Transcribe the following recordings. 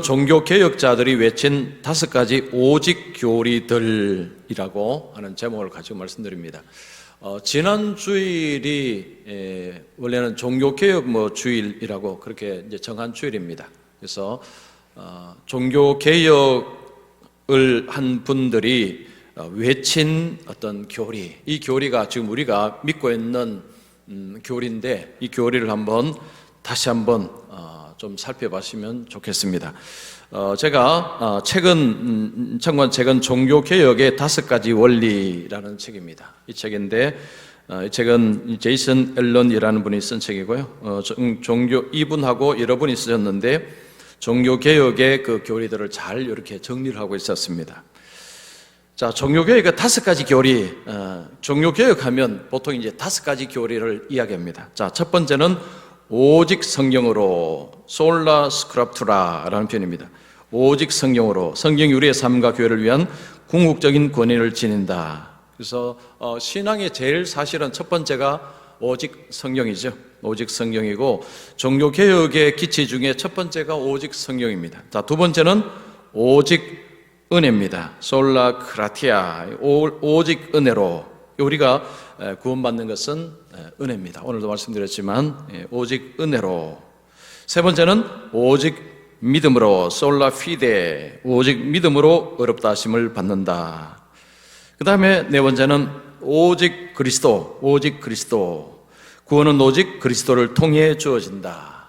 종교 개혁자들이 외친 5가지 오직 교리들이라고 하는 제목을 가지고 말씀드립니다. 지난 주일이 원래는 종교 개혁 주일이라고 그렇게 이제 정한 주일입니다. 그래서 종교 개혁을 한 분들이 외친 어떤 교리, 이 교리가 지금 우리가 믿고 있는 교리인데, 이 교리를 다시 한번 좀 살펴보시면 좋겠습니다. 제가 최근 참고한 책은 종교개혁의 5가지 원리라는 책입니다. 이 책인데, 이 책은 제이슨 앨런이라는 분이 쓴 책이고요. 이분하고 여러분이 쓰셨는데, 종교개혁의 그 교리들을 잘 이렇게 정리를 하고 있었습니다. 자, 종교개혁의 5가지 교리, 종교개혁하면 보통 이제 5가지 교리를 이야기합니다. 자, 첫 번째는 오직 성경으로, 솔라 스크립투라라는 표현입니다. 오직 성경으로, 성경이 우리의 삶과 교회를 위한 궁극적인 권위를 지닌다. 그래서 신앙의 제일 사실은 첫 번째가 오직 성경이죠. 오직 성경이고, 종교개혁의 기치 중에 첫 번째가 오직 성경입니다. 자, 두 번째는 오직 은혜입니다. 솔라 크라티아, 오직 은혜로. 우리가 구원받는 것은 은혜입니다. 오늘도 말씀드렸지만 오직 은혜로. 세 번째는 오직 믿음으로, 솔라 피데, 오직 믿음으로 의롭다 하심을 받는다. 그 다음에 네 번째는 오직 그리스도, 오직 그리스도. 구원은 오직 그리스도를 통해 주어진다.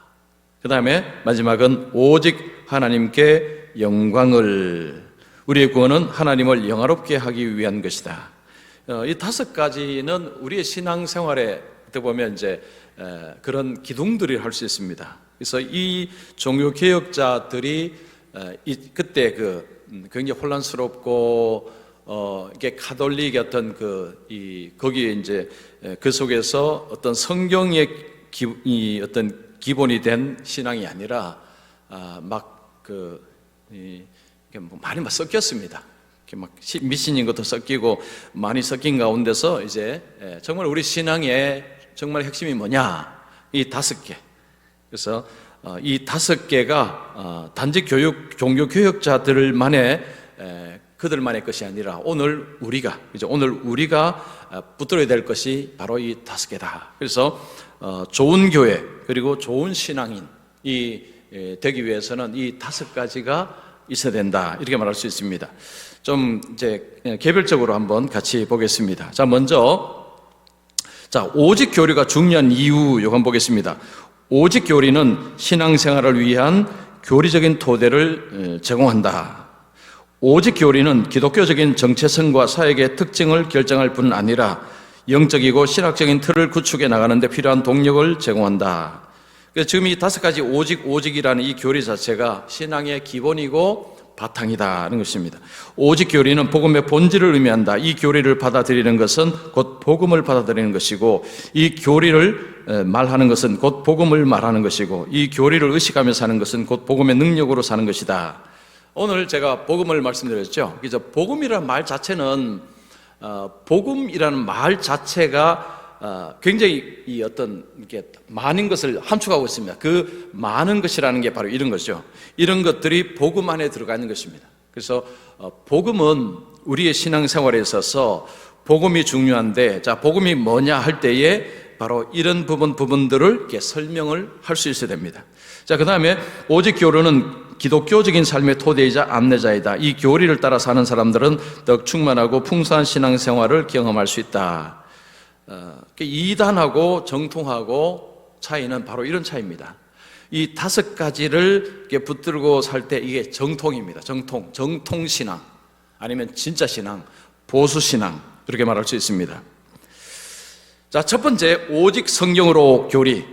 그 다음에 마지막은 오직 하나님께 영광을, 우리의 구원은 하나님을 영화롭게 하기 위한 것이다. 이 5가지는 우리의 신앙생활에 어떻게 보면 이제 그런 기둥들이 할 수 있습니다. 그래서 이 종교 개혁자들이 그때 굉장히 혼란스럽고 이게 가톨릭의 어떤 거기에 이제 그 속에서 어떤 성경의 어떤 기본이 된 신앙이 아니라 많이 섞였습니다. 미신인 것도 섞이고 많이 섞인 가운데서 이제 정말 우리 신앙의 정말 핵심이 뭐냐? 이 5개. 그래서 이 5개가 단지 종교개혁자들만의 그들만의 것이 아니라 오늘 우리가 붙들어야 될 것이 바로 이 5개다. 그래서 좋은 교회 그리고 좋은 신앙인이 되기 위해서는 이 5가지가 있어야 된다, 이렇게 말할 수 있습니다. 좀 이제 개별적으로 한번 같이 보겠습니다. 자, 먼저 오직 교리가 중요한 이유 요건 보겠습니다. 오직 교리는 신앙생활을 위한 교리적인 토대를 제공한다. 오직 교리는 기독교적인 정체성과 사역의 특징을 결정할 뿐 아니라 영적이고 신학적인 틀을 구축해 나가는 데 필요한 동력을 제공한다. 그래서 지금 이 5가지 오직이라는 이 교리 자체가 신앙의 기본이고 바탕이다는 것입니다. 오직 교리는 복음의 본질을 의미한다. 이 교리를 받아들이는 것은 곧 복음을 받아들이는 것이고, 이 교리를 말하는 것은 곧 복음을 말하는 것이고, 이 교리를 의식하며 사는 것은 곧 복음의 능력으로 사는 것이다. 오늘 제가 복음을 말씀드렸죠. 그래서 복음이라는 말 자체는 복음이라는 말 자체가 굉장히 이렇게 많은 것을 함축하고 있습니다. 그 많은 것이라는 게 바로 이런 것이죠. 이런 것들이 복음 안에 들어가 있는 것입니다. 그래서 복음은 우리의 신앙생활에 있어서 복음이 중요한데, 자, 복음이 뭐냐 할 때에 바로 이런 부분들을 이렇게 설명을 할 수 있어야 됩니다. 자, 그 다음에 오직 교리는 기독교적인 삶의 토대이자 안내자이다. 이 교리를 따라 사는 사람들은 더 충만하고 풍성한 신앙생활을 경험할 수 있다. 이단하고 정통하고 차이는 바로 이런 차이입니다. 이 5가지를 붙들고 살 때 이게 정통입니다. 정통신앙, 아니면 진짜 신앙, 보수신앙, 이렇게 말할 수 있습니다. 자, 첫 번째, 오직 성경으로 교리,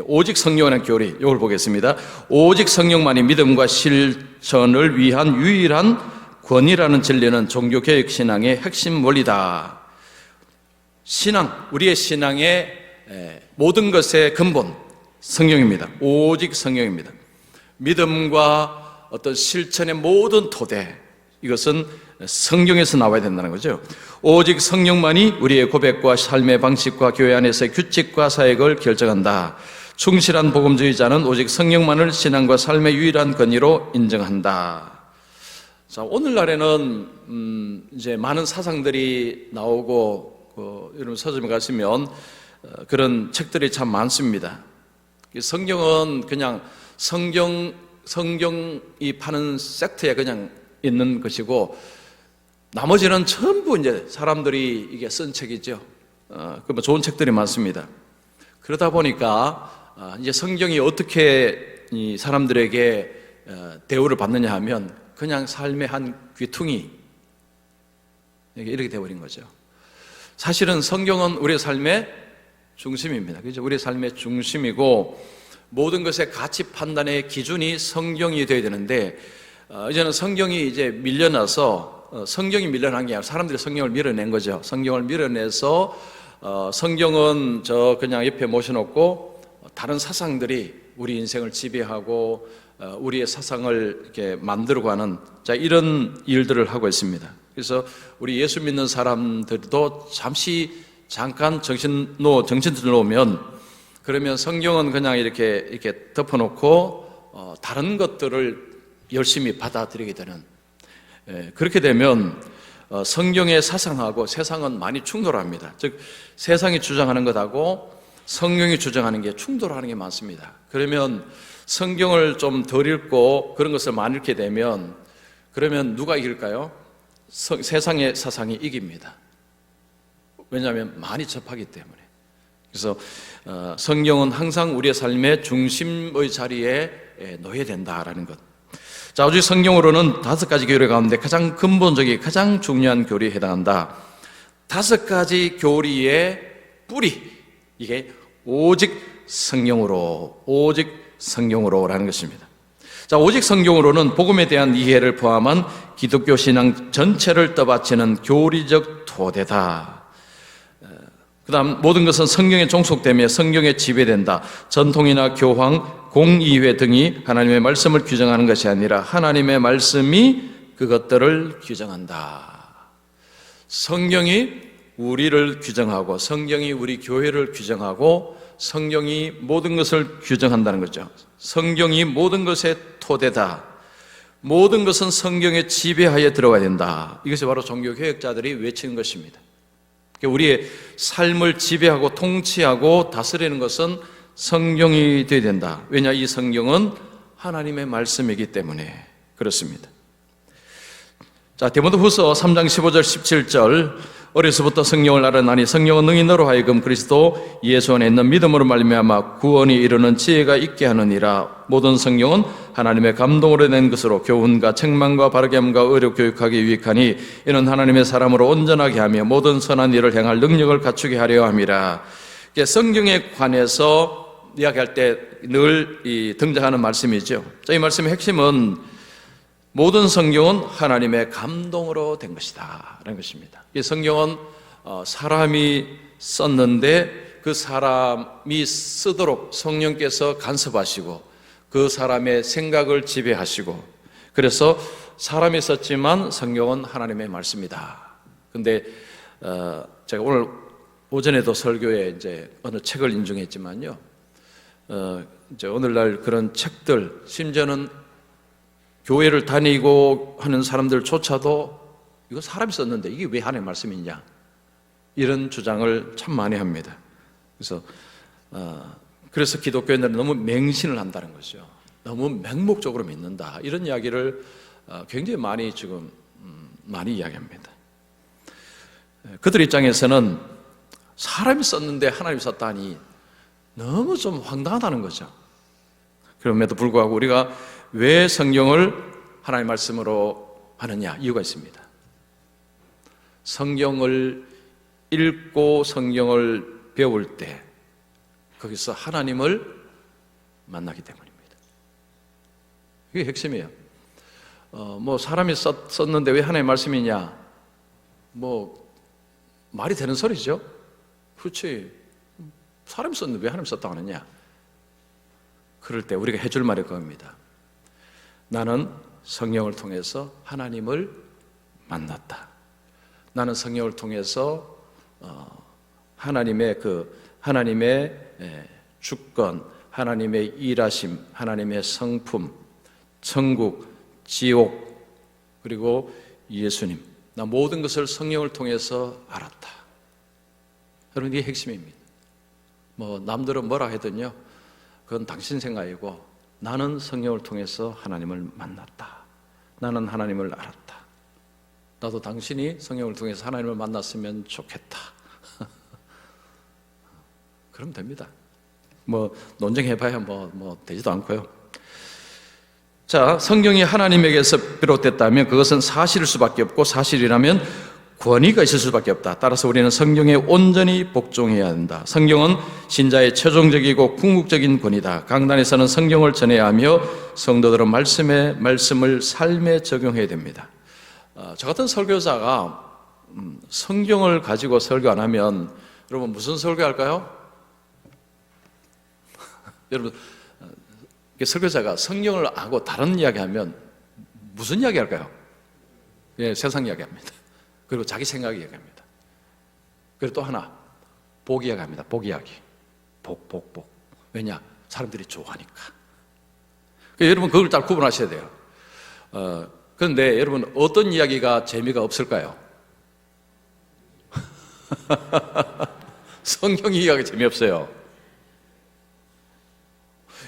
오직 성경이라는 교리, 이걸 보겠습니다. 오직 성경만이 믿음과 실천을 위한 유일한 권위라는 진리는 종교개혁 신앙의 핵심 원리다. 신앙, 우리의 신앙의 모든 것의 근본, 성경입니다. 오직 성경입니다. 믿음과 어떤 실천의 모든 토대, 이것은 성경에서 나와야 된다는 거죠. 오직 성령만이 우리의 고백과 삶의 방식과 교회 안에서의 규칙과 사역을 결정한다. 충실한 복음주의자는 오직 성령만을 신앙과 삶의 유일한 권위로 인정한다. 자, 오늘날에는 이제 많은 사상들이 나오고 여러분 서점에 가시면 그런 책들이 참 많습니다. 성경은 그냥 성경이 파는 섹트에 그냥 있는 것이고 나머지는 전부 이제 사람들이 이게 쓴 책이죠. 그 좋은 책들이 많습니다. 그러다 보니까 이제 성경이 어떻게 이 사람들에게 대우를 받느냐 하면 그냥 삶의 한 귀퉁이 이렇게 되어버린 거죠. 사실은 성경은 우리의 삶의 중심입니다. 그죠? 우리의 삶의 중심이고 모든 것의 가치 판단의 기준이 성경이 되어야 되는데 이제는 성경이 이제 밀려나서 성경이 밀려난 게 아니라 사람들이 성경을 밀어낸 거죠. 성경을 밀어내서 성경은 저 그냥 옆에 모셔놓고 다른 사상들이 우리 인생을 지배하고 우리의 사상을 이렇게 만들고 하는 이런 일들을 하고 있습니다. 그래서 우리 예수 믿는 사람들도 잠깐 정신을 놓으면 그러면 성경은 그냥 이렇게 덮어놓고 다른 것들을 열심히 받아들이게 되는, 그렇게 되면 성경의 사상하고 세상은 많이 충돌합니다. 즉 세상이 주장하는 것하고 성경이 주장하는 게 충돌하는 게 많습니다. 그러면 성경을 좀 덜 읽고 그런 것을 많이 읽게 되면 그러면 누가 이길까요? 세상의 사상이 이깁니다. 왜냐하면 많이 접하기 때문에. 그래서 성경은 항상 우리의 삶의 중심의 자리에 놓여야 된다라는 것. 자, 오직 성경으로는 5가지 교리 가운데 가장 근본적인 가장 중요한 교리에 해당한다. 5가지 교리의 뿌리, 이게 오직 성경으로라는 것입니다. 자, 오직 성경으로는 복음에 대한 이해를 포함한 기독교 신앙 전체를 떠받치는 교리적 토대다. 그 다음 모든 것은 성경에 종속되며 성경에 지배된다. 전통이나 교황, 공의회 등이 하나님의 말씀을 규정하는 것이 아니라 하나님의 말씀이 그것들을 규정한다. 성경이 우리를 규정하고 성경이 우리 교회를 규정하고 성경이 모든 것을 규정한다는 거죠. 성경이 모든 것의 토대다. 모든 것은 성경의 지배하에 들어가야 된다. 이것이 바로 종교개혁자들이 외치는 것입니다. 우리의 삶을 지배하고 통치하고 다스리는 것은 성경이 되어야 된다. 왜냐, 이 성경은 하나님의 말씀이기 때문에 그렇습니다. 자, 디모데후서 3장 15절 17절 어려서부터 성령을 알아나니 성령은 능히 너로 하여금 그리스도 예수 안에 있는 믿음으로 말미암아 구원이 이르는 지혜가 있게 하느니라. 모든 성경은 하나님의 감동으로 낸 것으로 교훈과 책망과 바르게 함과 의로 교육하기 유익하니 이는 하나님의 사람으로 온전하게 하며 모든 선한 일을 행할 능력을 갖추게 하려 함이라. 성경에 관해서 이야기할 때 늘 등장하는 말씀이죠. 이 말씀의 핵심은 모든 성경은 하나님의 감동으로 된 것이다 라는 것입니다. 이 성경은 사람이 썼는데 그 사람이 쓰도록 성령께서 간섭하시고 그 사람의 생각을 지배하시고 그래서 사람이 썼지만 성경은 하나님의 말씀이다. 근데 제가 오늘 오전에도 설교에 이제 어느 책을 인용했지만요, 이제 오늘날 그런 책들, 심지어는 교회를 다니고 하는 사람들조차도 이거 사람이 썼는데 이게 왜 하나님의 말씀이냐, 이런 주장을 참 많이 합니다. 그래서 기독교인들은 너무 맹신을 한다는 거죠. 너무 맹목적으로 믿는다, 이런 이야기를 굉장히 많이 지금 많이 이야기합니다. 그들 입장에서는 사람이 썼는데 하나님이 썼다니 너무 좀 황당하다는 거죠. 그럼에도 불구하고 우리가 왜 성경을 하나님의 말씀으로 하느냐, 이유가 있습니다. 성경을 읽고 성경을 배울 때 거기서 하나님을 만나기 때문입니다. 이게 핵심이에요. 뭐 사람이 썼는데 왜 하나님의 말씀이냐, 뭐 말이 되는 소리죠. 그렇지, 사람이 썼는데 왜 하나님 썼다고 하느냐. 그럴 때 우리가 해줄 말이 그겁니다. 나는 성령을 통해서 하나님을 만났다. 나는 성령을 통해서 하나님의 주권, 하나님의 일하심, 하나님의 성품, 천국, 지옥, 그리고 예수님. 나 모든 것을 성령을 통해서 알았다. 여러분, 이게 핵심입니다. 뭐 남들은 뭐라 하든요, 그건 당신 생각이고 나는 성령을 통해서 하나님을 만났다. 나는 하나님을 알았다. 나도 당신이 성령을 통해서 하나님을 만났으면 좋겠다. 그럼 됩니다. 뭐 논쟁해봐야 뭐 되지도 않고요. 자, 성경이 하나님에게서 비롯됐다면 그것은 사실일 수밖에 없고, 사실이라면 권위가 있을 수밖에 없다. 따라서 우리는 성경에 온전히 복종해야 한다. 성경은 신자의 최종적이고 궁극적인 권위다. 강단에서는 성경을 전해야 하며 성도들은 말씀을 삶에 적용해야 됩니다. 저 같은 설교자가 성경을 가지고 설교 안 하면 여러분 무슨 설교할까요? 여러분, 설교자가 성경을 하고 다른 이야기하면 무슨 이야기할까요? 예, 세상 이야기합니다. 그리고 자기 생각 이야기합니다. 그리고 또 하나, 복 이야기합니다. 복 이야기. 복. 왜냐? 사람들이 좋아하니까. 그러니까 여러분 그걸 잘 구분하셔야 돼요. 그런데 여러분 어떤 이야기가 재미가 없을까요? 성경 이야기 재미없어요.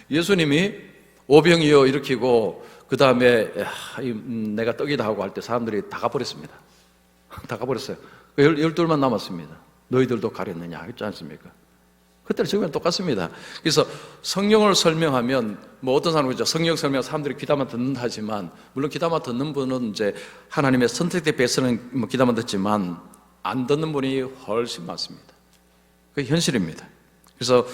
예수님이 오병이어 일으키고 그 다음에 내가 떡이다 하고 할 때 사람들이 다 가버렸습니다. 다 가버렸어요. 12만 남았습니다. 너희들도 가렸느냐 했지 않습니까? 그때는 지금은 똑같습니다. 그래서 성경을 설명하면 뭐 어떤 사람은 그죠, 성경 설명 사람들이 귀담아 듣는다 하지만, 물론 귀담아 듣는 분은 이제 하나님의 선택된 백성은 뭐 귀담아 듣지만 안 듣는 분이 훨씬 많습니다. 그게 현실입니다. 그래서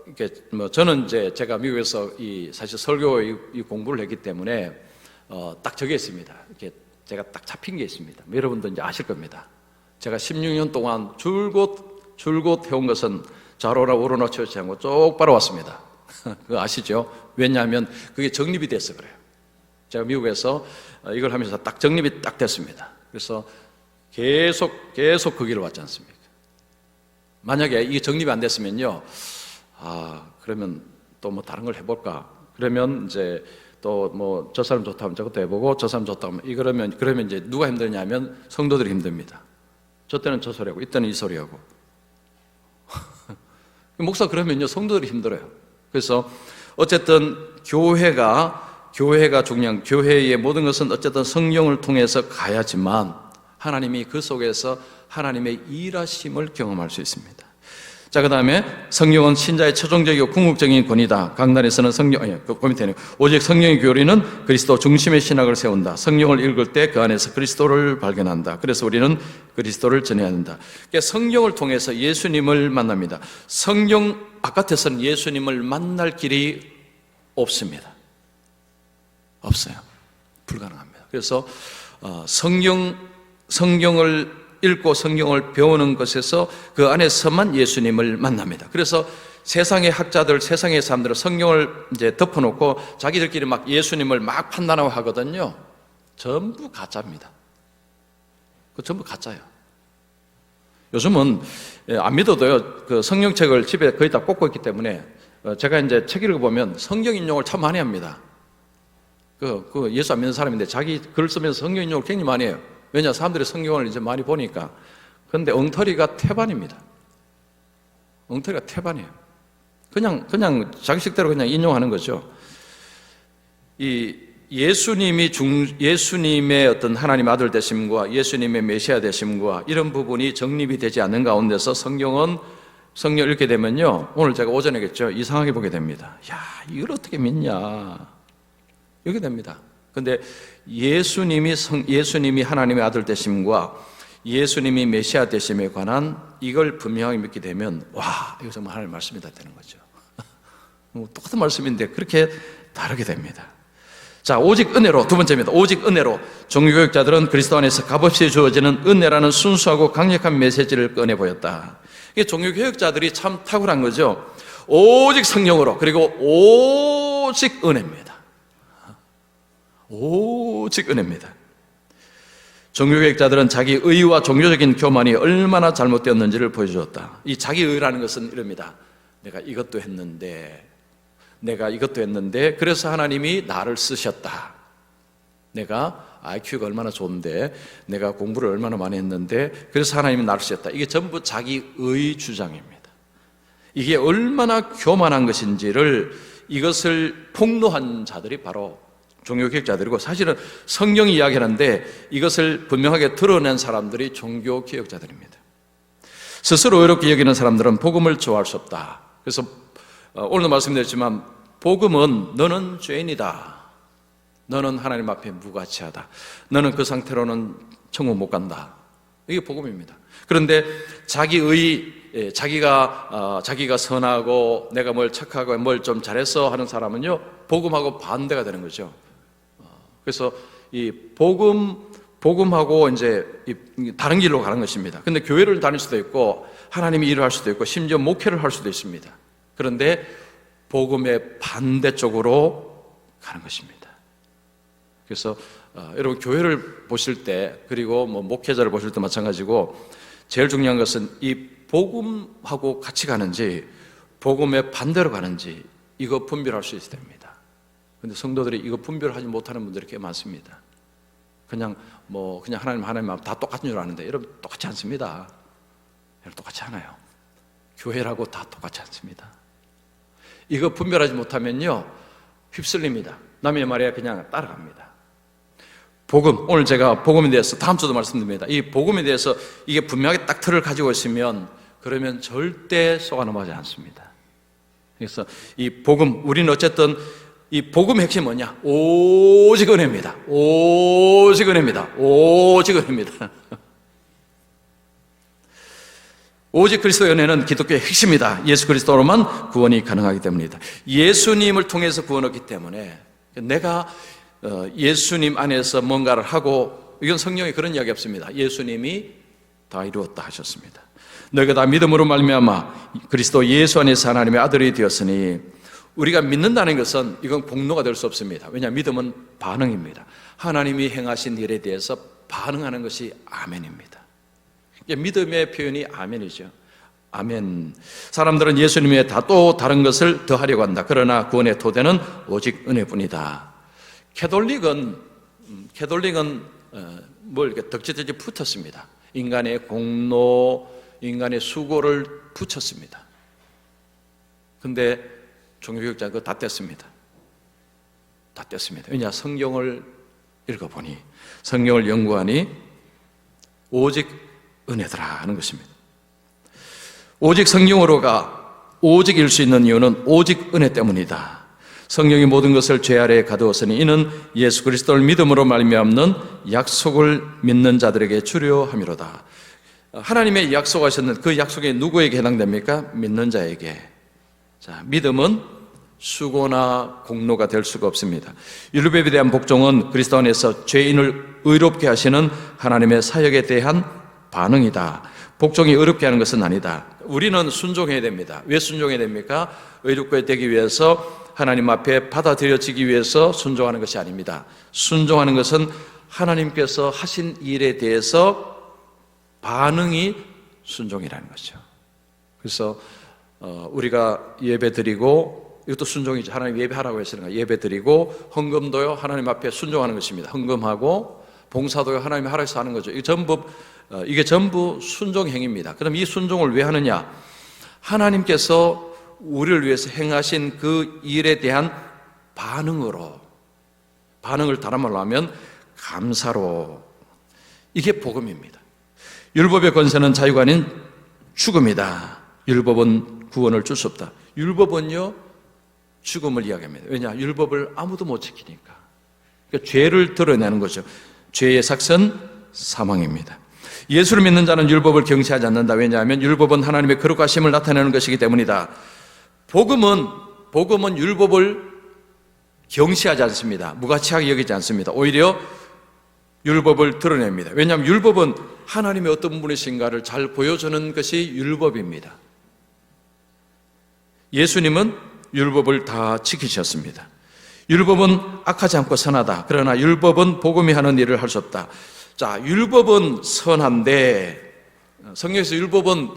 이렇게 뭐 저는 이제 제가 미국에서 사실 설교 이 공부를 했기 때문에 딱 저게 있습니다. 이렇게 제가 딱 잡힌 게 있습니다. 여러분도 이제 아실 겁니다. 제가 16년 동안 줄곧 해온 것은 좌로나 우로나 치우치 않고 똑바로 왔습니다. 그거 아시죠? 왜냐하면 그게 정립이 돼서 그래요. 제가 미국에서 이걸 하면서 딱 정립이 딱 됐습니다. 그래서 계속 그 길을 왔지 않습니까? 만약에 이게 정립이 안 됐으면요, 그러면 또 뭐 다른 걸 해볼까? 그러면 이제 또 뭐 저 사람 좋다 하면 저것도 해보고 저 사람 좋다 하면 그러면 이제 누가 힘드냐면 성도들이 힘듭니다. 저 때는 저 소리하고 이때는 이 소리하고. 목사 그러면요 성도들이 힘들어요. 그래서 어쨌든 교회가 중요한, 교회의 모든 것은 어쨌든 성령을 통해서 가야지만 하나님이 그 속에서 하나님의 일하심을 경험할 수 있습니다. 자, 그 다음에 성령은 신자의 최종적이고 궁극적인 권위다. 강단에서는 오직 성령의 교리는 그리스도 중심의 신학을 세운다. 성령을 읽을 때 그 안에서 그리스도를 발견한다. 그래서 우리는 그리스도를 전해야 한다. 그러니까 성령을 통해서 예수님을 만납니다. 성령 바깥에서는 예수님을 만날 길이 없습니다. 없어요. 불가능합니다. 그래서 성경을 읽고 성경을 배우는 것에서 그 안에서만 예수님을 만납니다. 그래서 세상의 학자들, 세상의 사람들은 성경을 이제 덮어놓고 자기들끼리 막 예수님을 막 판단하고 하거든요. 전부 가짜입니다. 그 전부 가짜예요. 요즘은 안 믿어도요, 그 성경책을 집에 거의 다 꽂고 있기 때문에 제가 이제 책 읽어보면 성경 인용을 참 많이 합니다. 그 예수 안 믿는 사람인데 자기 글 쓰면서 성경 인용을 굉장히 많이 해요. 왜냐, 사람들이 성경을 이제 많이 보니까. 그런데 엉터리가 태반입니다. 엉터리가 태반이에요. 그냥 자기 식대로 그냥 인용하는 거죠. 예수님의 어떤 하나님 아들 되심과 예수님의 메시아 되심과 이런 부분이 정립이 되지 않는 가운데서 성경을 읽게 되면요, 오늘 제가 오전에 했죠, 이상하게 보게 됩니다. 야, 이걸 어떻게 믿냐, 이렇게 됩니다. 근데 예수님이 하나님의 아들 되심과 예수님이 메시아 되심에 관한 이걸 분명하게 믿게 되면, 와, 이거 정말 하나님의 말씀이다 되는 거죠. 똑같은 말씀인데 그렇게 다르게 됩니다. 자, 오직 은혜로, 두 번째입니다. 오직 은혜로 종교개혁자들은 그리스도 안에서 값없이 주어지는 은혜라는 순수하고 강력한 메시지를 꺼내 보였다. 이게 종교개혁자들이 참 탁월한 거죠. 오직 성령으로, 그리고 오직 은혜입니다. 오직 은혜입니다. 종교개혁자들은 자기 의와 종교적인 교만이 얼마나 잘못되었는지를 보여주었다. 이 자기 의라는 것은 이럽니다. 내가 이것도 했는데 그래서 하나님이 나를 쓰셨다. 내가 IQ가 얼마나 좋은데, 내가 공부를 얼마나 많이 했는데 그래서 하나님이 나를 쓰셨다. 이게 전부 자기의 주장입니다. 이게 얼마나 교만한 것인지를, 이것을 폭로한 자들이 바로 종교개혁자들이고, 사실은 성경이 이야기하는데 이것을 분명하게 드러낸 사람들이 종교개혁자들입니다. 스스로 의롭게 여기는 사람들은 복음을 좋아할 수 없다. 그래서 오늘도 말씀드렸지만, 복음은 너는 죄인이다, 너는 하나님 앞에 무가치하다, 너는 그 상태로는 천국 못 간다, 이게 복음입니다. 그런데 자기가 선하고 내가 뭘 착하고 뭘 좀 잘해서 하는 사람은요, 복음하고 반대가 되는 거죠. 그래서 이 복음하고 이제 다른 길로 가는 것입니다. 근데 교회를 다닐 수도 있고 하나님이 일을 할 수도 있고 심지어 목회를 할 수도 있습니다. 그런데 복음의 반대쪽으로 가는 것입니다. 그래서 여러분, 교회를 보실 때, 그리고 목회자를 보실 때 마찬가지고, 제일 중요한 것은 이 복음하고 같이 가는지 복음의 반대로 가는지, 이거 분별할 수 있어야 됩니다. 그런데 성도들이 이거 분별하지 못하는 분들이 꽤 많습니다. 그냥 하나님 다 똑같은 줄 아는데, 여러분 똑같지 않습니다. 여러분 똑같지 않아요. 교회라고 다 똑같지 않습니다. 이거 분별하지 못하면요, 휩쓸립니다. 남의 말에 그냥 따라갑니다. 복음, 오늘 제가 복음에 대해서 다음 주도 말씀드립니다. 이 복음에 대해서 이게 분명하게 딱 틀을 가지고 있으면, 그러면 절대 속아 넘어가지 않습니다. 그래서 이 복음, 우리는 어쨌든 이 복음의 핵심이 뭐냐? 오직 은혜입니다. 오직 은혜입니다. 오직 은혜입니다. 오직 그리스도의 은혜는 기독교의 핵심이다. 예수 그리스도로만 구원이 가능하기 때문이다. 예수님을 통해서 구원 얻기 때문에 내가 예수님 안에서 뭔가를 하고, 이건 성경에 그런 이야기 없습니다. 예수님이 다 이루었다 하셨습니다. 너희가 다 믿음으로 말미암아 그리스도 예수 안에서 하나님의 아들이 되었으니, 우리가 믿는다는 것은 이건 공로가 될 수 없습니다. 왜냐하면 믿음은 반응입니다. 하나님이 행하신 일에 대해서 반응하는 것이 아멘입니다. 믿음의 표현이 아멘이죠. 아멘. 사람들은 예수님에 또 다른 것을 더하려고 한다. 그러나 구원의 토대는 오직 은혜뿐이다. 캐톨릭은 뭘 이렇게 덕지덕지 붙었습니다. 인간의 공로, 인간의 수고를 붙였습니다. 근데 종교개혁자는 그거 다 뗐습니다. 다 뗐습니다. 왜냐? 성경을 읽어보니, 성경을 연구하니 오직 은혜더라 하는 것입니다. 오직 성경으로가 오직일 수 있는 이유는 오직 은혜 때문이다. 성령이 모든 것을 죄 아래에 가두었으니 이는 예수 그리스도를 믿음으로 말미암는 약속을 믿는 자들에게 주려 함이로다. 하나님의 약속하셨는 그 약속이 누구에게 해당됩니까? 믿는 자에게. 자, 믿음은 수고나 공로가 될 수가 없습니다. 율법에 대한 복종은 그리스도 안에서 죄인을 의롭게 하시는 하나님의 사역에 대한 반응이다. 복종이 어렵게 하는 것은 아니다. 우리는 순종해야 됩니다. 왜 순종해야 됩니까? 의롭게 되기 위해서, 하나님 앞에 받아들여지기 위해서 순종하는 것이 아닙니다. 순종하는 것은 하나님께서 하신 일에 대해서 반응이 순종이라는 거죠. 그래서 우리가 예배드리고, 이것도 순종이죠. 하나님 예배하라고 했으니까 예배드리고, 헌금도요 하나님 앞에 순종하는 것입니다. 헌금하고 봉사도요 하나님이 하라고 해서 하는 거죠. 이게 전부 순종 행위입니다. 그럼 이 순종을 왜 하느냐? 하나님께서 우리를 위해서 행하신 그 일에 대한 반응을 다른 말로 하면 감사로. 이게 복음입니다. 율법의 권세는 자유가 아닌 죽음이다. 율법은 구원을 줄 수 없다. 율법은요 죽음을 이야기합니다. 왜냐? 율법을 아무도 못 지키니까. 그러니까 죄를 드러내는 거죠. 죄의 삭은 사망입니다. 예수를 믿는 자는 율법을 경시하지 않는다. 왜냐하면 율법은 하나님의 거룩하심을 나타내는 것이기 때문이다. 복음은 율법을 경시하지 않습니다. 무가치하게 여기지 않습니다. 오히려 율법을 드러냅니다. 왜냐하면 율법은 하나님의 어떤 분이신가를 잘 보여주는 것이 율법입니다. 예수님은 율법을 다 지키셨습니다. 율법은 악하지 않고 선하다. 그러나 율법은 복음이 하는 일을 할 수 없다. 자, 율법은 선한데, 성경에서 율법은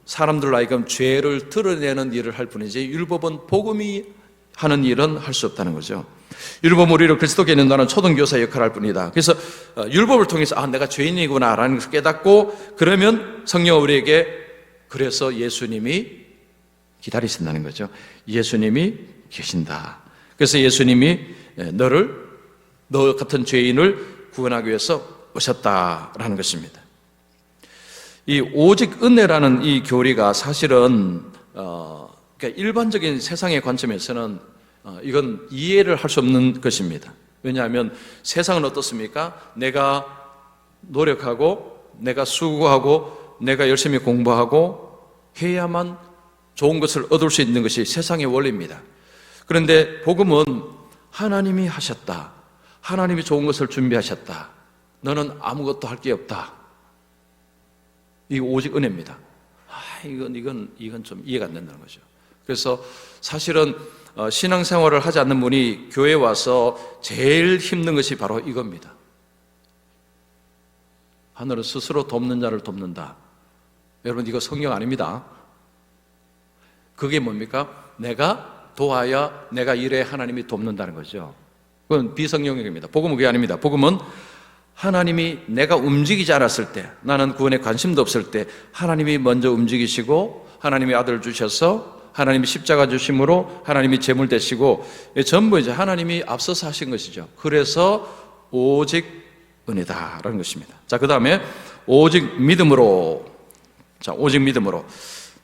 사람들로 하여금 죄를 드러내는 일을 할 뿐이지 율법은 복음이 하는 일은 할 수 없다는 거죠. 율법은 우리를 그리스도께 있는다는 초등교사 역할을 할 뿐이다. 그래서 율법을 통해서 내가 죄인이구나 라는 것을 깨닫고 그러면 성령은 우리에게 그래서 예수님이 기다리신다는 거죠. 예수님이 계신다. 그래서 예수님이 너 같은 죄인을 구원하기 위해서 오셨다라는 것입니다. 이 오직 은혜라는 이 교리가 사실은 그러니까 일반적인 세상의 관점에서는 이건 이해를 할 수 없는 것입니다. 왜냐하면 세상은 어떻습니까? 내가 노력하고 내가 수고하고 내가 열심히 공부하고 해야만 좋은 것을 얻을 수 있는 것이 세상의 원리입니다. 그런데 복음은 하나님이 하셨다. 하나님이 좋은 것을 준비하셨다. 너는 아무것도 할 게 없다. 이 오직 은혜입니다. 이건 좀 이해가 안 된다는 거죠. 그래서 사실은 신앙생활을 하지 않는 분이 교회에 와서 제일 힘든 것이 바로 이겁니다. 하늘은 스스로 돕는 자를 돕는다. 여러분 이거 성경 아닙니다. 그게 뭡니까? 내가 도와야 내가 일해 하나님이 돕는다는 거죠. 그건 비성경적입니다. 복음은 그게 아닙니다. 복음은 하나님이 내가 움직이지 않았을 때, 나는 구원에 관심도 없을 때 하나님이 먼저 움직이시고 하나님이 아들을 주셔서 하나님이 십자가 주심으로 하나님이 제물 되시고 전부 이제 하나님이 앞서서 하신 것이죠. 그래서 오직 은혜다라는 것입니다. 자, 그 다음에 오직 믿음으로. 자, 오직 믿음으로.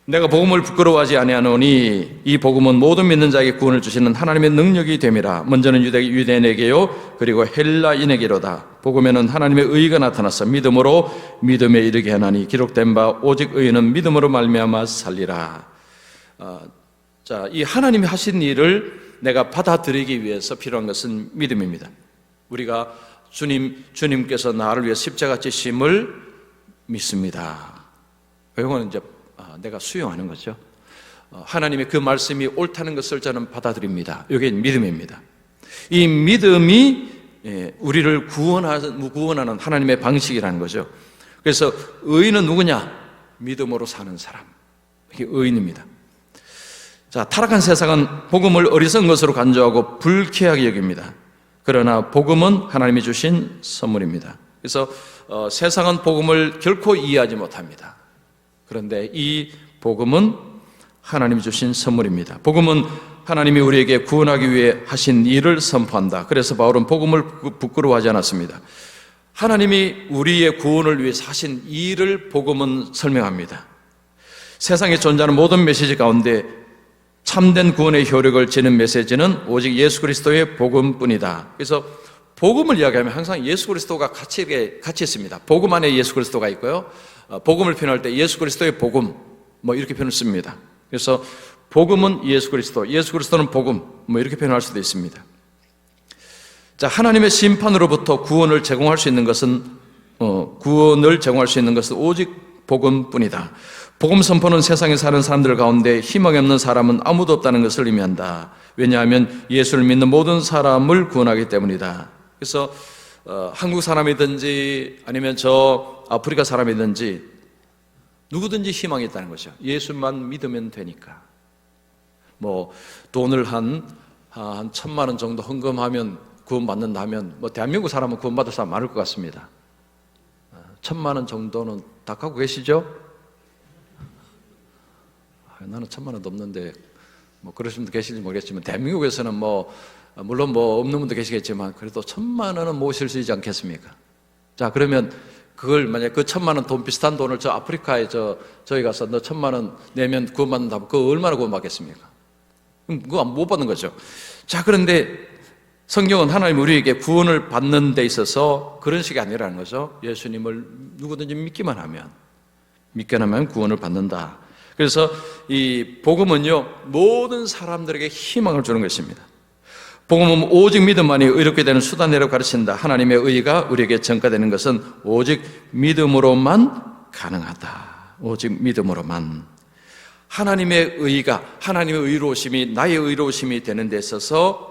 내가 복음을 부끄러워하지 아니하노니 이 복음은 모든 믿는 자에게 구원을 주시는 하나님의 능력이 됨이라. 먼저는 유대인에게요 그리고 헬라인에게로다. 복음에는 하나님의 의가 나타나서 믿음으로 믿음에 이르게 하나니 기록된 바 오직 의인은 믿음으로 말미암아 살리라. 자, 이 하나님이 하신 일을 내가 받아들이기 위해서 필요한 것은 믿음입니다. 우리가 주님께서 나를 위해 십자가 지심을 믿습니다. 이거는 이제 내가 수용하는 거죠. 하나님의 그 말씀이 옳다는 것을 저는 받아들입니다. 이게 믿음입니다. 이 믿음이 우리를 구원하는 하나님의 방식이라는 거죠. 그래서 의인은 누구냐? 믿음으로 사는 사람. 이게 의인입니다. 자, 타락한 세상은 복음을 어리석은 것으로 간주하고 불쾌하게 여깁니다. 그러나 복음은 하나님이 주신 선물입니다. 그래서 세상은 복음을 결코 이해하지 못합니다. 그런데 이 복음은 하나님이 주신 선물입니다. 복음은 하나님이 우리에게 구원하기 위해 하신 일을 선포한다. 그래서 바울은 복음을 부끄러워하지 않았습니다. 하나님이 우리의 구원을 위해 하신 일을 복음은 설명합니다. 세상에 존재하는 모든 메시지 가운데 참된 구원의 효력을 지닌 메시지는 오직 예수 그리스도의 복음뿐이다. 그래서 복음을 이야기하면 항상 예수 그리스도가 같이 있습니다. 복음 안에 예수 그리스도가 있고요. 복음을 표현할 때 예수 그리스도의 복음 이렇게 표현을 씁니다. 그래서 복음은 예수 그리스도는 복음 이렇게 표현할 수도 있습니다. 자, 하나님의 심판으로부터 구원을 제공할 수 있는 것은 오직 복음뿐이다. 복음 선포는 세상에 사는 사람들 가운데 희망이 없는 사람은 아무도 없다는 것을 의미한다. 왜냐하면 예수를 믿는 모든 사람을 구원하기 때문이다. 그래서 한국 사람이든지 아니면 저 아프리카 사람이든지 누구든지 희망이 있다는 거죠. 예수만 믿으면 되니까. 돈을 한 1,000만 원 정도 헌금하면 구원받는다면 대한민국 사람은 구원받을 사람 많을 것 같습니다. 1,000만 원 정도는 다 갖고 계시죠? 나는 1,000만 원도 없는데 그러신 분도 계실지 모르겠지만 대한민국에서는 물론 없는 분도 계시겠지만 그래도 1,000만 원은 모실 수 있지 않겠습니까? 자, 그러면 그걸 만약 그 1,000만 원 돈 비슷한 돈을 저 아프리카에 저희 가서 너 1,000만 원 내면 구원받는다면 그거 얼마나 구원받겠습니까? 그거 못 받는 거죠. 자, 그런데 성경은 하나님 우리에게 구원을 받는 데 있어서 그런 식이 아니라는 거죠. 예수님을 누구든지 믿기만 하면 구원을 받는다. 그래서 이 복음은요 모든 사람들에게 희망을 주는 것입니다. 복음은 오직 믿음만이 의롭게 되는 수단이라고 가르친다. 하나님의 의가 우리에게 전가되는 것은 오직 믿음으로만 가능하다. 오직 믿음으로만. 하나님의 의가, 하나님의 의로우심이 나의 의로우심이 되는 데 있어서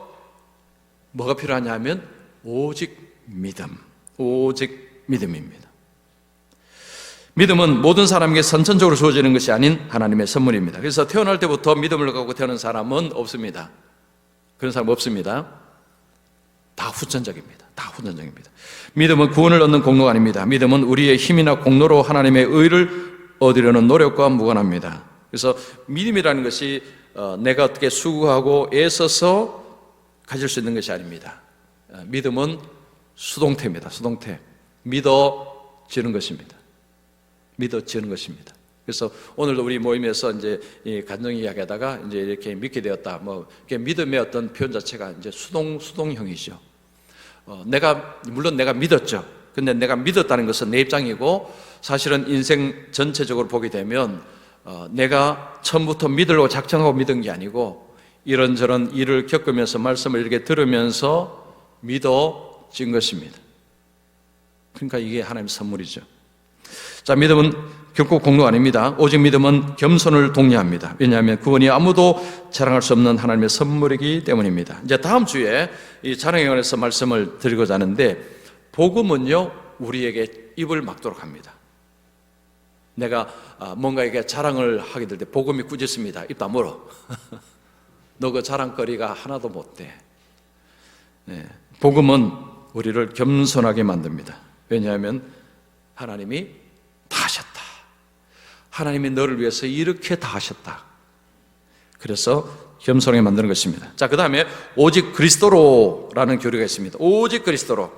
뭐가 필요하냐 하면 오직 믿음입니다. 믿음은 모든 사람에게 선천적으로 주어지는 것이 아닌 하나님의 선물입니다. 그래서 태어날 때부터 믿음을 갖고 태어난 사람은 없습니다. 그런 사람 없습니다. 다 후천적입니다. 다 후천적입니다. 믿음은 구원을 얻는 공로가 아닙니다. 믿음은 우리의 힘이나 공로로 하나님의 의를 얻으려는 노력과 무관합니다. 그래서 믿음이라는 것이 내가 어떻게 수고하고 애써서 가질 수 있는 것이 아닙니다. 믿음은 수동태입니다. 수동태. 믿어지는 것입니다. 믿어지는 것입니다. 그래서 오늘도 우리 모임에서 이제 이 간증 이야기하다가 이제 이렇게 믿게 되었다. 뭐 이렇게 믿음의 어떤 표현 자체가 이제 수동형이죠. 물론 내가 믿었죠. 근데 내가 믿었다는 것은 내 입장이고, 사실은 인생 전체적으로 보게 되면 내가 처음부터 믿으려고 작정하고 믿은 게 아니고, 이런저런 일을 겪으면서 말씀을 이렇게 들으면서 믿어진 것입니다. 그러니까 이게 하나님의 선물이죠. 자, 믿음은 결코 공로가 아닙니다. 오직 믿음은 겸손을 독려합니다. 왜냐하면 구원이 아무도 자랑할 수 없는 하나님의 선물이기 때문입니다. 이제 다음 주에 이 자랑에 관해서 말씀을 드리고자 하는데, 복음은요 우리에게 입을 막도록 합니다. 내가 뭔가에게 자랑을 하게 될 때 복음이 꾸짖습니다. 입 다물어. 너 그 자랑거리가 하나도 못 돼. 복음은 우리를 겸손하게 만듭니다. 왜냐하면 하나님이 다 하셨다. 하나님이 너를 위해서 이렇게 다 하셨다. 그래서 겸손하게 만드는 것입니다. 자, 그 다음에 오직 그리스도로라는 교리가 있습니다. 오직 그리스도로.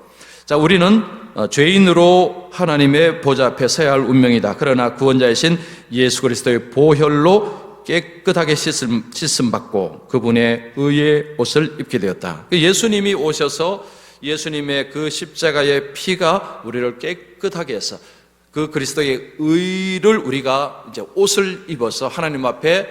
자, 우리는 죄인으로 하나님의 보좌 앞에 서야 할 운명이다. 그러나 구원자이신 예수 그리스도의 보혈로 깨끗하게 씻음 받고 그분의 의의 옷을 입게 되었다. 예수님이 오셔서 예수님의 그 십자가의 피가 우리를 깨끗하게 해서 그 그리스도의 의를 우리가 이제 옷을 입어서 하나님 앞에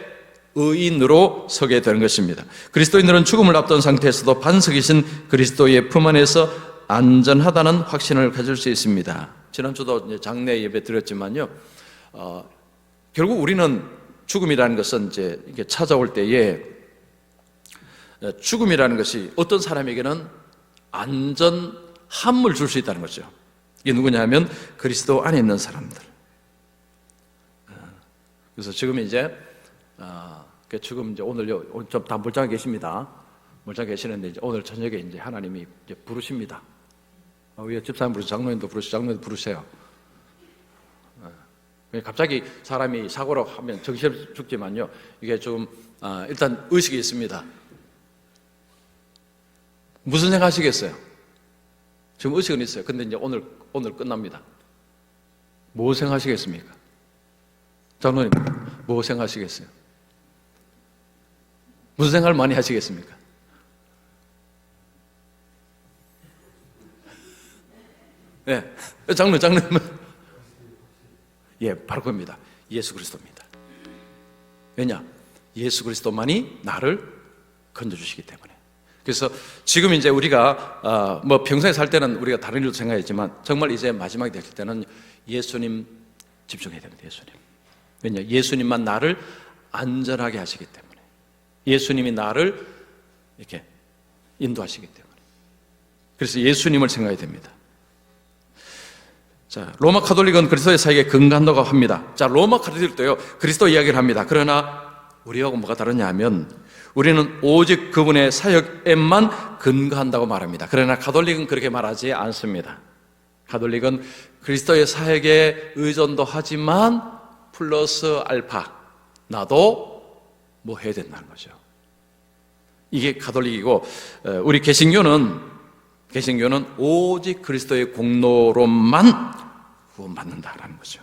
의인으로 서게 되는 것입니다. 그리스도인들은 죽음을 앞둔 상태에서도 반석이신 그리스도의 품 안에서 안전하다는 확신을 가질 수 있습니다. 지난주도 이제 장례 예배 드렸지만요, 결국 우리는 죽음이라는 것은 이제 이렇게 찾아올 때에 죽음이라는 것이 어떤 사람에게는 안전함을 줄 수 있다는 거죠. 이게 누구냐 하면 그리스도 안에 있는 사람들. 그래서 지금 이제 지금 이제 오늘요 좀 다 멀쩡히 계십니다. 멀쩡히 계시는데 이제 오늘 저녁에 이제 하나님이 이제 부르십니다. 위에 집사님 부르시고 장로님도 부르시고 장로님도 부르세요. 갑자기 사람이 사고로 하면 정신 죽지만요, 이게 좀 일단 의식이 있습니다. 무슨 생각하시겠어요? 지금 의식은 있어요. 근데 이제 오늘 끝납니다. 뭐 생각하시겠습니까? 장로님, 뭐 생각하시겠어요? 무슨 생각을 많이 하시겠습니까? 예, 네. 장로님은 예, 바로 그겁니다. 예수 그리스도입니다. 왜냐? 예수 그리스도만이 나를 건져주시기 때문에. 그래서 지금 이제 우리가 뭐 평소에 살 때는 우리가 다른 일도 생각했지만 정말 이제 마지막이 될 때는 예수님 집중해야 됩니다. 예수님. 왜냐? 예수님만 나를 안전하게 하시기 때문에. 예수님이 나를 이렇게 인도하시기 때문에. 그래서 예수님을 생각해야 됩니다. 자, 로마 카톨릭은 그리스도의 사역에 근간다고 합니다. 자, 로마 카톨릭도요 그리스도 이야기를 합니다. 그러나 우리하고 뭐가 다르냐 하면 우리는 오직 그분의 사역에만 근거한다고 말합니다. 그러나 가톨릭은 그렇게 말하지 않습니다. 가톨릭은 그리스도의 사역에 의존도 하지만 플러스 알파, 나도 뭐 해야 된다는 거죠. 이게 가톨릭이고, 우리 개신교는 오직 그리스도의 공로로만 구원받는다라는 거죠.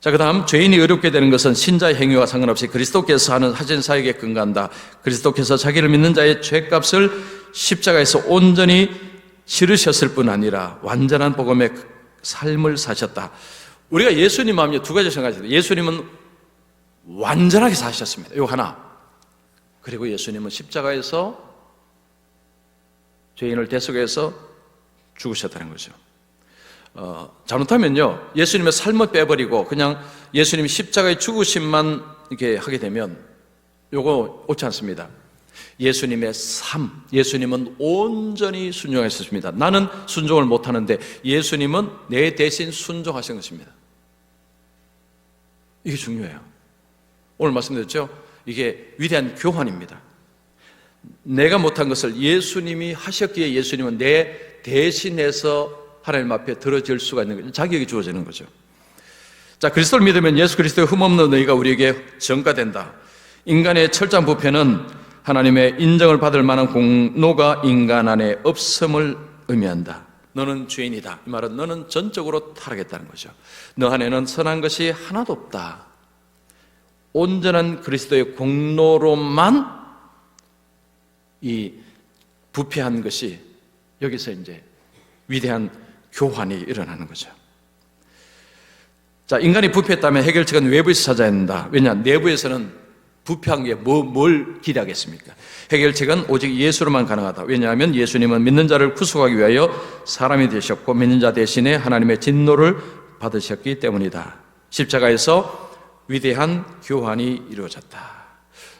자, 그 다음 죄인이 의롭게 되는 것은 신자의 행위와 상관없이 그리스도께서 하신 사역에 근거한다. 그리스도께서 자기를 믿는 자의 죄값을 십자가에서 온전히 치르셨을 뿐 아니라 완전한 복음의 삶을 사셨다. 우리가 예수님 하면 두 가지 생각하시죠. 예수님은 완전하게 사셨습니다. 이거 하나. 그리고 예수님은 십자가에서 죄인을 대속해서 죽으셨다는 거죠. 잘못하면요, 예수님의 삶을 빼버리고 그냥 예수님이 십자가의 죽으심만 이렇게 하게 되면 요거 옳지 않습니다. 예수님의 삶, 예수님은 온전히 순종하셨습니다. 나는 순종을 못하는데 예수님은 내 대신 순종하신 것입니다. 이게 중요해요. 오늘 말씀드렸죠? 이게 위대한 교환입니다. 내가 못한 것을 예수님이 하셨기에 예수님은 내 대신해서 하나님 앞에 들어질 수가 있는 거죠. 자격이 주어지는 거죠. 자, 그리스도를 믿으면 예수 그리스도의 흠없는 의가 우리에게 전가된다. 인간의 철저한 부패는 하나님의 인정을 받을 만한 공로가 인간 안에 없음을 의미한다. 너는 죄인이다. 이 말은 너는 전적으로 타락했다는 거죠. 너 안에는 선한 것이 하나도 없다. 온전한 그리스도의 공로로만 이 부패한 것이 여기서 이제 위대한 교환이 일어나는 거죠. 자, 인간이 부패했다면 해결책은 외부에서 찾아야 한다. 왜냐? 내부에서는 부패한 게 뭘 기대하겠습니까? 해결책은 오직 예수로만 가능하다. 왜냐하면 예수님은 믿는 자를 구속하기 위하여 사람이 되셨고 믿는 자 대신에 하나님의 진노를 받으셨기 때문이다. 십자가에서 위대한 교환이 이루어졌다.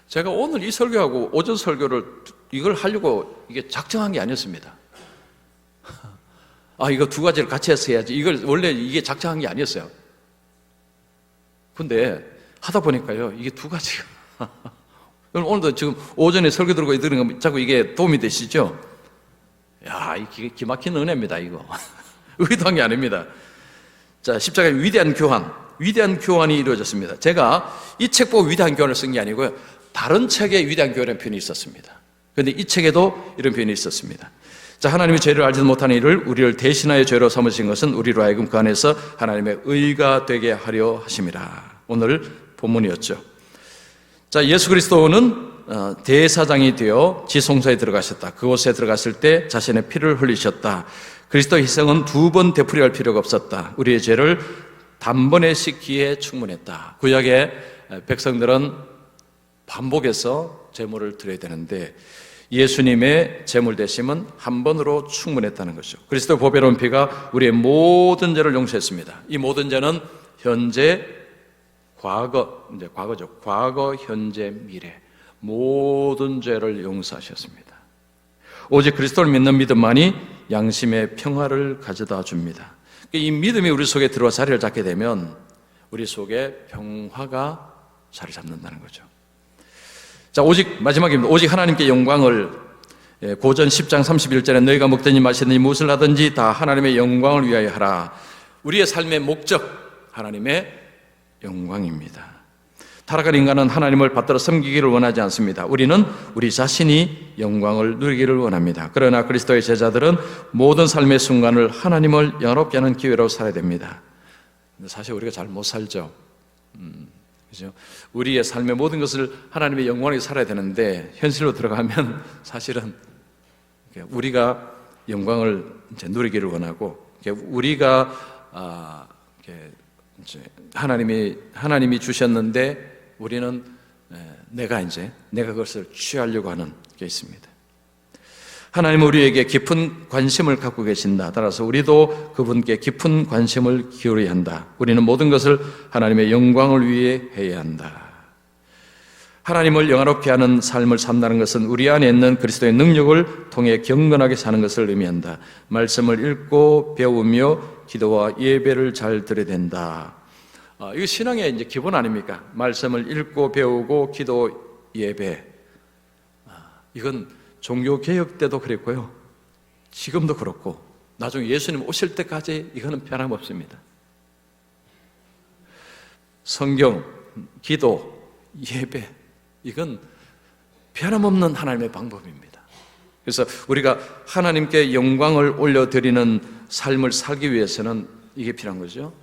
제가 오늘 이 설교하고 오전 설교를 이걸 하려고 이게 작정한 게 아니었습니다. 이거 두 가지를 같이 해서 해야지. 이걸 원래 이게 작정한 게 아니었어요. 근데 하다 보니까요, 이게 두 가지가. 오늘도 지금 오전에 설교 들고 들은 거 자꾸 이게 도움이 되시죠? 야, 이게 기막힌 은혜입니다, 이거. 의도한 게 아닙니다. 자, 십자가의 위대한 교환이 이루어졌습니다. 제가 이 책 보고 위대한 교환을 쓴 게 아니고요, 다른 책에 위대한 교환이라는 표현이 있었습니다. 그런데 이 책에도 이런 표현이 있었습니다. 자, 하나님이 죄를 알지도 못하는 이를 우리를 대신하여 죄로 삼으신 것은 우리로 하여금 그 안에서 하나님의 의가 되게 하려 하심이라. 오늘 본문이었죠. 자, 예수 그리스도는 대사장이 되어 지성소에 들어가셨다. 그곳에 들어갔을 때 자신의 피를 흘리셨다. 그리스도의 희생은 두 번 되풀이할 필요가 없었다. 우리의 죄를 단번에 씻기에 충분했다. 구약의 백성들은 반복해서 제물을 드려야 되는데 예수님의 제물 대심은 한 번으로 충분했다는 것이죠. 그리스도 보배로운 피가 우리의 모든 죄를 용서했습니다. 이 모든 죄는 현재, 과거죠. 과거, 현재, 미래 모든 죄를 용서하셨습니다. 오직 그리스도를 믿는 믿음만이 양심의 평화를 가져다 줍니다. 이 믿음이 우리 속에 들어와 자리를 잡게 되면 우리 속에 평화가 자리 잡는다는 거죠. 자, 오직 마지막입니다. 오직 하나님께 영광을, 고전 10장 31절에 너희가 먹든지 마시든지 무엇을 하든지 다 하나님의 영광을 위하여 하라. 우리의 삶의 목적, 하나님의 영광입니다. 타락한 인간은 하나님을 받들어 섬기기를 원하지 않습니다. 우리는 우리 자신이 영광을 누리기를 원합니다. 그러나 그리스도의 제자들은 모든 삶의 순간을 하나님을 영화롭게 하는 기회로 살아야 됩니다. 사실 우리가 잘 못 살죠. 그죠? 우리의 삶의 모든 것을 하나님의 영광에 살아야 되는데 현실로 들어가면 사실은 우리가 영광을 이제 누리기를 원하고 우리가 하나님이 주셨는데 우리는 내가 그것을 취하려고 하는 게 있습니다. 하나님은 우리에게 깊은 관심을 갖고 계신다. 따라서 우리도 그분께 깊은 관심을 기울여야 한다. 우리는 모든 것을 하나님의 영광을 위해 해야 한다. 하나님을 영화롭게 하는 삶을 산다는 것은 우리 안에 있는 그리스도의 능력을 통해 경건하게 사는 것을 의미한다. 말씀을 읽고 배우며 기도와 예배를 잘 드려야 된다. 이거 신앙의 이제 기본 아닙니까? 말씀을 읽고 배우고 기도, 예배. 이건 종교 개혁 때도 그랬고요. 지금도 그렇고 나중에 예수님 오실 때까지 이거는 변함없습니다. 성경, 기도, 예배 이건 변함없는 하나님의 방법입니다. 그래서 우리가 하나님께 영광을 올려드리는 삶을 살기 위해서는 이게 필요한 거죠.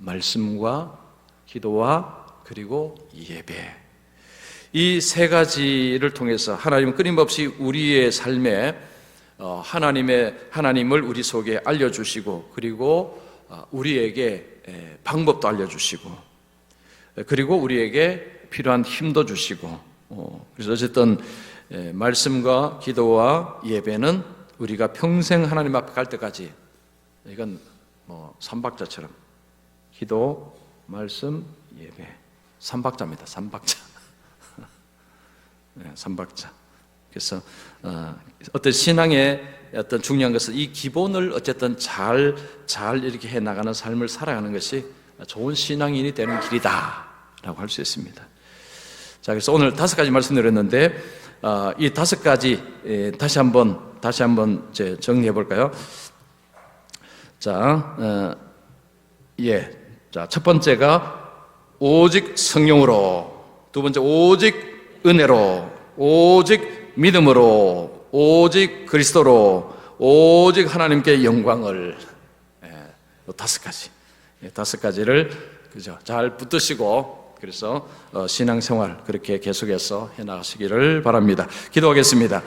말씀과 기도와 그리고 예배. 이 세 가지를 통해서 하나님은 끊임없이 우리의 삶에 하나님을 우리 속에 알려주시고 그리고 우리에게 방법도 알려주시고 그리고 우리에게 필요한 힘도 주시고 그래서 어쨌든 말씀과 기도와 예배는 우리가 평생 하나님 앞에 갈 때까지 이건 삼박자처럼 기도, 말씀, 예배 삼박자입니다. 삼박자. 삼박자. 그래서 어떤 신앙의 어떤 중요한 것은 이 기본을 어쨌든 잘 이렇게 해 나가는 삶을 살아가는 것이 좋은 신앙인이 되는 길이다. 할 수 있습니다. 자, 그래서 오늘 5가지 말씀드렸는데 이 5가지 다시 한번 정리해 볼까요? 자, 자, 첫 번째가 오직 성령으로, 두 번째 오직 은혜로, 오직 믿음으로, 오직 그리스도로, 오직 하나님께 영광을. 5가지, 5가지를 그죠? 잘 붙드시고 그래서 신앙생활 그렇게 계속해서 해나가시기를 바랍니다. 기도하겠습니다.